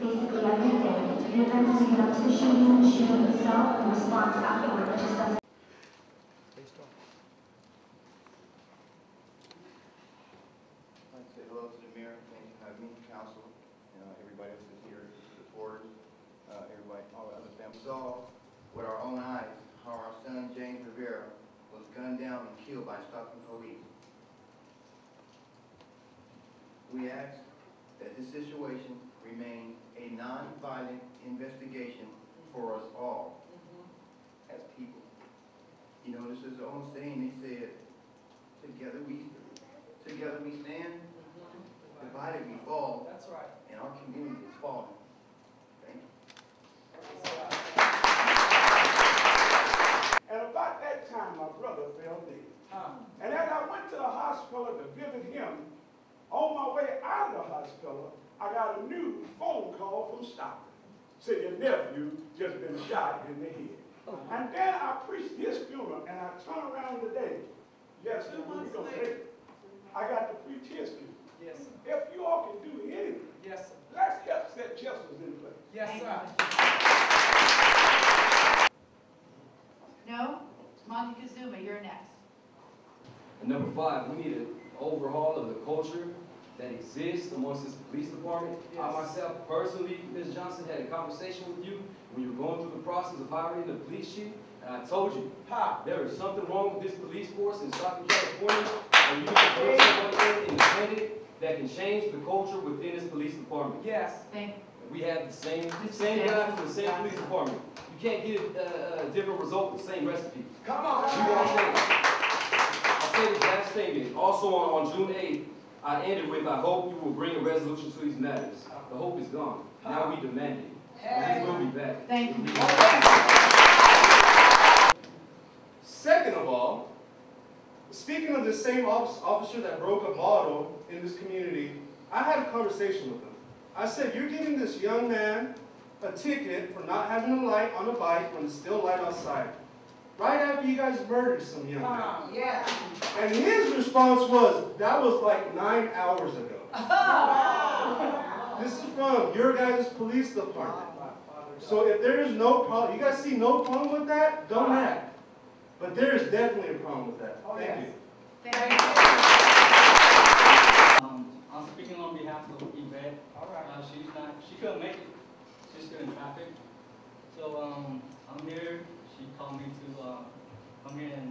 basically everything. The events leading up to the shooting, the shooting itself, and response afterward. It just doesn't. I'd like to say hello to the mayor. Thank you for having me, council, everybody else is here, supporters, everybody, all the other families. We saw with our own eyes how our son James Rivera was gunned down and killed by Stockton police. We ask that this situation remain a non-violent investigation for us all as people. You know, this is the old saying, they said, together we stand, divided we fall. That's right. And our community is falling. Thank you. And about that time, my brother fell dead. And as I went to the hospital to visit him, on my way out of the hospital, I got a new phone call from Stockton. Said your nephew just been shot in the head. And then I preached his funeral, and I turned around today. Yes, sir, we're gonna take it. I got to preach his funeral. Yes, sir. If you all can do anything, Yes, sir. let's help set justice in place. Yes, sir. No? Monty Kazuma, you're next. And number 5, we need an overhaul of the culture that exists amongst this police department. Yes. I myself, personally, Ms. Johnson, had a conversation with you when you were going through the process of hiring the police chief, and I told you, there is something wrong with this police force in Stockton, California, and you need to bring someone in independent that can change the culture within this police department. Yes. Thank you. We have the same guys from the same police department. You can't get a different result with the same recipe. Come on. I'll say this last statement. Also on June 8th, I ended with, I hope you will bring a resolution to these matters. The hope is gone. Now we demand it. And we will be back. Thank you. Second of all, speaking of the same officer that broke a model in this community, I had a conversation with him. I said, you're giving this young man a ticket for not having a light on the bike when it's still light outside. Right after you guys murdered some young man. Yeah. And his response was, that was like 9 hours ago. This is from your guys' police department. So if there is no problem, you guys see no problem with that, don't act. But there is definitely a problem with that. Thank you. Thank you. I'm speaking on behalf of Yvette. All right. She couldn't make it. She's still in traffic. So I'm here. She called me to come here and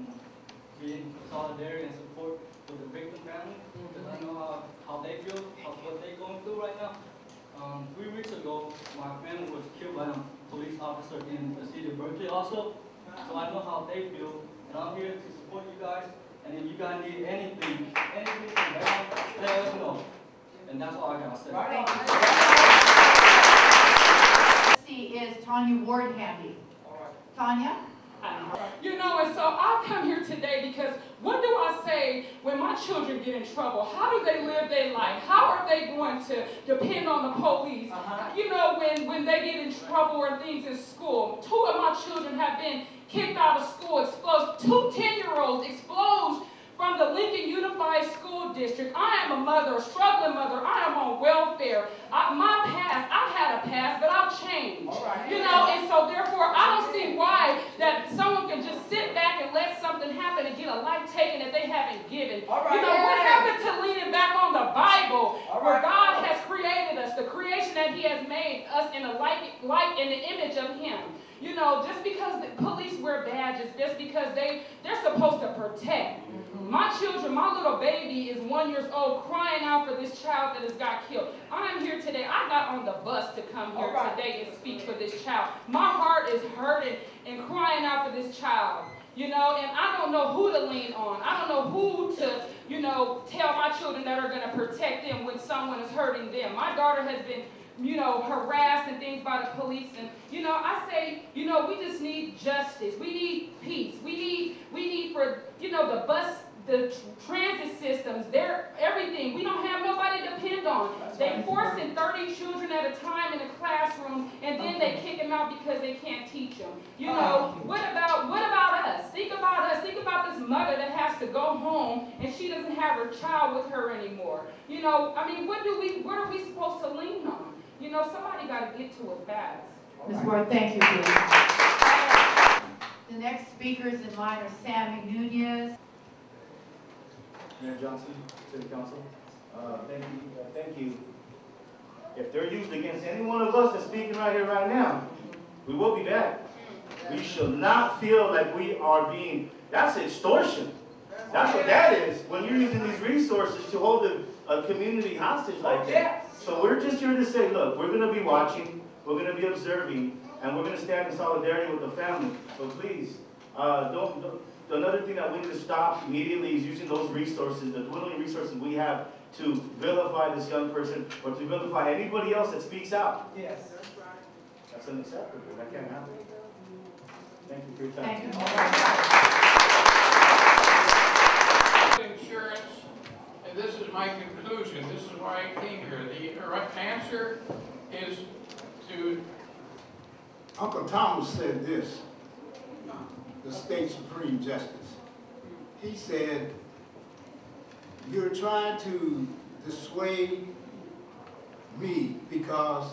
be in solidarity and support for the victim family. Because I know how they feel, what they're going through right now. 3 weeks ago, my family was killed by a police officer in the city of Berkeley also. So I know how they feel. And I'm here to support you guys. And if you guys need anything from them, let us know. And that's all I gotta say. Right. See is Tanya Ward Handy. All right. Tanya? You know, and so I come here today because what do I say when my children get in trouble? How do they live their life? How are they going to depend on the police? You know, when they get in trouble or things in school. 2 of my children have been kicked out of school, exposed. 2 10-year-olds exposed from the Lincoln Unified School District. I am a mother, a struggling mother. I am on welfare. My past, I've had a past, but I've changed. Right. You know, and so therefore, I don't see why that someone can just sit back and let something happen and get a life taken that they haven't given. Right. You know, what happened to leaning back on the Bible, where Right. God has created us, the creation that He has made us in the light in the image of Him. You know, just because the police wear badges, just because they're supposed to protect. My children, my little baby is 1 year old crying out for this child that has got killed. I'm here today. I got on the bus to come here today and speak for this child. My heart is hurting and crying out for this child. You know, and I don't know who to lean on. I don't know who to, you know, tell my children that are going to protect them when someone is hurting them. My daughter has been, you know, harassed and things by the police. And, you know, I say, you know, we just need justice. We need peace. We need for, you know, the transit systems, they're everything. We don't have nobody to depend on. They forcing 30 children at a time in a classroom, and then they kick them out because they can't teach them. You know, what about us? Think about us. Think about this mother that has to go home and she doesn't have her child with her anymore. You know, I mean, what are we supposed to lean on? gotta get to it fast. Ms. Ward, thank you. The next speakers in line are Sammy Nunez. Mayor Johnson, City Council, thank you. If they're used against any one of us that's speaking right here, right now, we will be back. We should not feel like we are being, that's extortion. That's what that is, when you're using these resources to hold a community hostage like that. So we're just here to say, look, we're gonna be watching, we're gonna be observing, and we're gonna stand in solidarity with the family. So please, another thing that we need to stop immediately is using those resources, the dwindling resources we have, to vilify this young person or to vilify anybody else that speaks out. Yes. That's unacceptable. That can't happen. Thank you for your time. Thank you. Insurance, and this is my conclusion, this is why I came here. The answer is to... Uncle Thomas said this, the state Supreme Justice. He said, you're trying to dissuade me because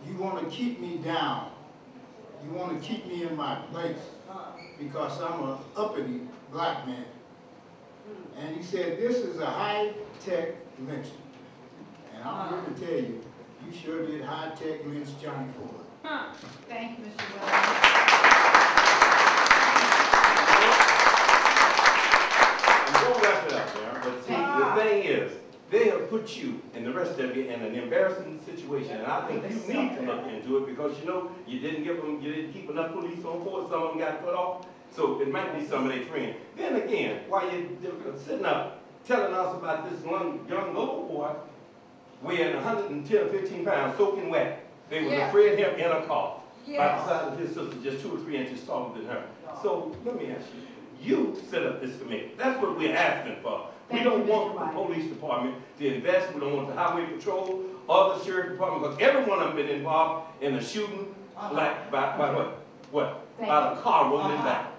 you want to keep me down. You want to keep me in my place because I'm an uppity black man. And he said, this is a high-tech lynching. And I'm here to tell you, you sure did high-tech lynch Johnny Ford. Thank you, Mr. Williams. Don't wrap it up there, but see, the thing is, they have put you and the rest of you in an embarrassing situation, and I think you need to look into it because you know you didn't keep enough police on force. Some of them got put off, so it might be some of their friends. Then again, while you're sitting up telling us about this one young little boy weighing 110 or 15 pounds, soaking wet, they was afraid of him in a car by the side of his sister, just 2 or 3 inches taller than her. So let me ask you. You set up this committee. That's what we're asking for. We don't want the police department to invest. We don't want the highway patrol or the sheriff department because every one of them been involved in a shooting like by what? What? By the car rolling back.